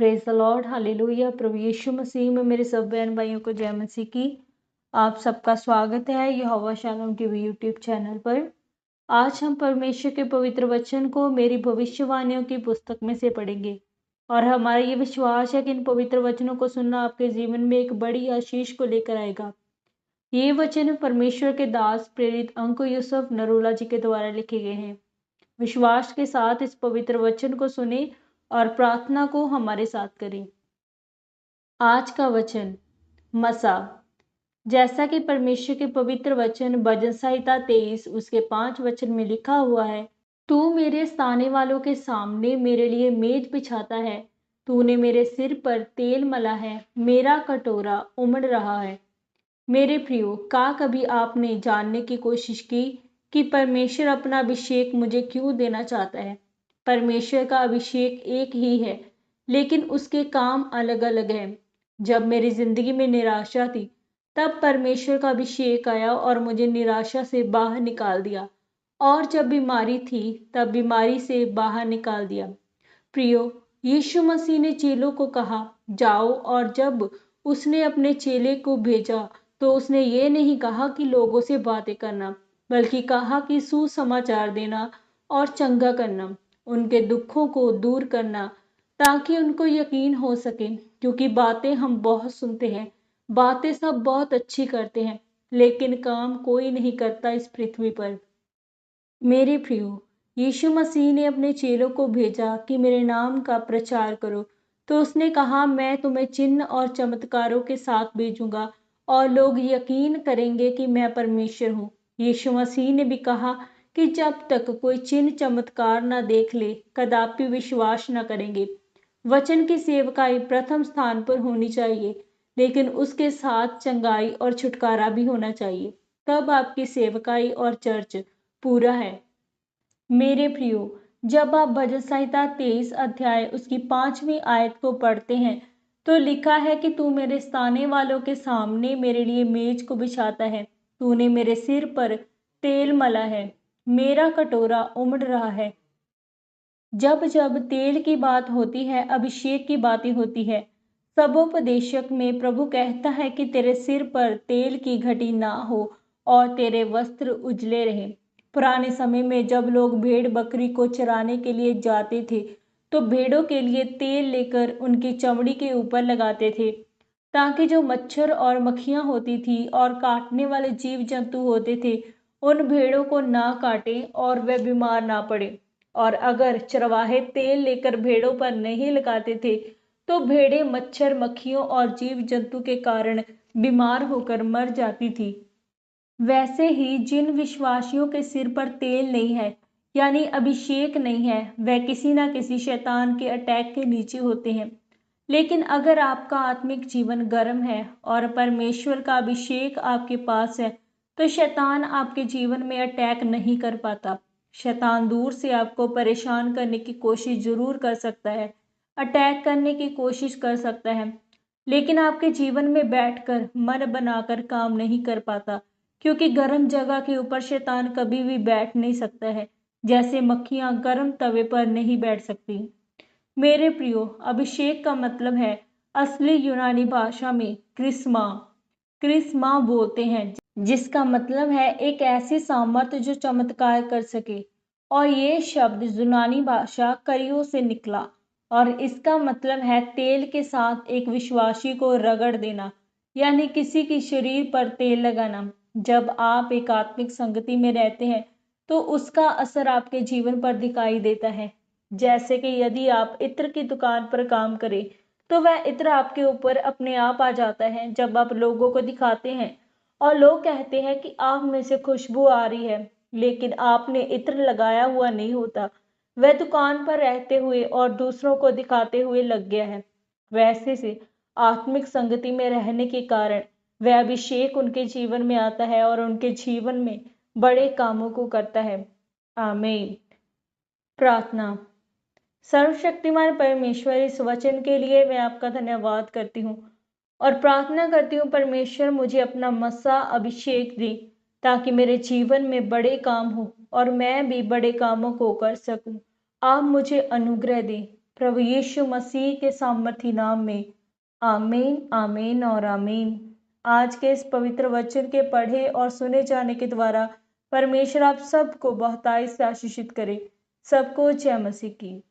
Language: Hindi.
Praise the Lord, hallelujah. प्रभु यीशु मसीह में मेरे सब बहन भाइयों को जय मसीह की। आप सबका स्वागत है यहोवा शालोम टीवी यूट्यूब चैनल पर। आज हम परमेश्वर के पवित्र वचन को मेरी भविष्यवाणियों की पुस्तक में से पढ़ेंगे और हमारा ये विश्वास है कि इन पवित्र वचनों को सुनना आपके जीवन में एक बड़ी आशीष को लेकर आएगा। ये वचन परमेश्वर के दास प्रेरित अंको यूसुफ नरूला जी के द्वारा लिखे गए हैं। विश्वास के साथ इस पवित्र वचन को सुने और प्रार्थना को हमारे साथ करें। आज का वचन मसा। जैसा कि परमेश्वर के पवित्र वचन भजन संहिता 23 उसके 5 वचन में लिखा हुआ है, तू मेरे स्थाने वालों के सामने मेरे लिए मेज बिछाता है, तूने मेरे सिर पर तेल मला है, मेरा कटोरा उमड़ रहा है। मेरे प्रियो, का कभी आपने जानने की कोशिश की कि परमेश्वर अपना अभिषेक मुझे क्यों देना चाहता है? परमेश्वर का अभिषेक एक ही है, लेकिन उसके काम अलग अलग हैं। जब मेरी जिंदगी में निराशा थी, तब परमेश्वर का अभिषेक आया और मुझे निराशा से बाहर निकाल दिया, और जब बीमारी थी तब बीमारी से बाहर निकाल दिया। प्रियो, यीशु मसीह ने चेलों को कहा जाओ, और जब उसने अपने चेले को भेजा तो उसने ये नहीं कहा कि लोगों से बातें करना, बल्कि कहा कि सुसमाचार देना और चंगा करना, उनके दुखों को दूर करना, ताकि उनको यकीन हो सके। क्योंकि बातें हम बहुत सुनते हैं, बातें सब बहुत अच्छी करते हैं, लेकिन काम कोई नहीं करता इस पृथ्वी पर। मेरे प्रियो, यीशु मसीह ने अपने चेलों को भेजा कि मेरे नाम का प्रचार करो, तो उसने कहा मैं तुम्हें चिन्ह और चमत्कारों के साथ भेजूंगा और लोग यकीन करेंगे कि मैं परमेश्वर हूँ। यीशु मसीह ने भी कहा कि जब तक कोई चिन्ह चमत्कार न देख ले, कदापि विश्वास न करेंगे। वचन की सेवकाई प्रथम स्थान पर होनी चाहिए, लेकिन उसके साथ चंगाई और छुटकारा भी होना चाहिए, तब आपकी सेवकाई और चर्च पूरा है। मेरे प्रियो, जब आप भजन संहिता 23 अध्याय उसकी 5वीं आयत को पढ़ते हैं, तो लिखा है कि तू मेरे स्थाने वालों के सामने मेरे लिए मेज को बिछाता है, तूने मेरे सिर पर तेल मला है, मेरा कटोरा उमड़ रहा है। जब जब तेल की बात होती है, अभिषेक की बातें होती है, सबोपदेशक में प्रभु कहता है कि तेरे सिर पर तेल की घटी ना हो और तेरे वस्त्र उजले रहें। पुराने समय में जब लोग भेड़ बकरी को चराने के लिए जाते थे, तो भेड़ों के लिए तेल लेकर उनकी चमड़ी के ऊपर लगाते थे, ताकि जो मच्छर और मक्खियां होती थी और काटने वाले जीव जंतु होते थे, उन भेड़ों को ना काटे और वे बीमार ना पड़े। और अगर चरवाहे तेल लेकर भेड़ों पर नहीं लगाते थे, तो भेड़ें मच्छर मक्खियों और जीव जंतु के कारण बीमार होकर मर जाती थी। वैसे ही जिन विश्वासियों के सिर पर तेल नहीं है, यानी अभिषेक नहीं है, वह किसी ना किसी शैतान के अटैक के नीचे होते हैं। लेकिन अगर आपका आत्मिक जीवन गर्म है और परमेश्वर का अभिषेक आपके पास है, तो शैतान आपके जीवन में अटैक नहीं कर पाता। शैतान दूर से आपको परेशान करने की कोशिश जरूर कर सकता है, अटैक करने की कोशिश कर सकता है, लेकिन आपके जीवन में बैठकर मन बनाकर काम नहीं कर पाता, क्योंकि गर्म जगह के ऊपर शैतान कभी भी बैठ नहीं सकता है, जैसे मक्खियां गर्म तवे पर नहीं बैठ सकती। मेरे प्रियो, अभिषेक का मतलब है असली यूनानी भाषा में क्रिस्मा। क्रिस्मा बोलते हैं, जिसका मतलब है एक ऐसी सामर्थ्य जो चमत्कार कर सके। और ये शब्द यूनानी भाषा करियो से निकला और इसका मतलब है तेल के साथ एक विश्वासी को रगड़ देना, यानी किसी की शरीर पर तेल लगाना। जब आप एक आत्मिक संगति में रहते हैं, तो उसका असर आपके जीवन पर दिखाई देता है। जैसे कि यदि आप इत्र की दुकान पर काम करें, तो वह इत्र आपके ऊपर अपने आप आ जाता है जब आप लोगों को दिखाते हैं, और लोग कहते हैं कि आप में से खुशबू आ रही है, लेकिन आपने इत्र लगाया हुआ नहीं होता। वह दुकान पर रहते हुए और दूसरों को दिखाते हुए लग गया है। वैसे से आत्मिक संगति में रहने के कारण वह अभिषेक उनके जीवन में आता है और उनके जीवन में बड़े कामों को करता है। आमीन। प्रार्थना। सर्वशक्तिमान परमेश्वर, इस वचन के लिए मैं आपका धन्यवाद करती हूँ और प्रार्थना करती हूँ परमेश्वर मुझे अपना मसा अभिषेक दे, ताकि मेरे जीवन में बड़े काम हो और मैं भी बड़े कामों को कर सकूं। आप मुझे अनुग्रह दें। प्रभु यीशु मसीह के सामर्थी नाम में आमीन, आमीन और आमीन। आज के इस पवित्र वचन के पढ़े और सुने जाने के द्वारा परमेश्वर आप सबको बहुतायत से आशीषित करे। सबको जय मसीह की।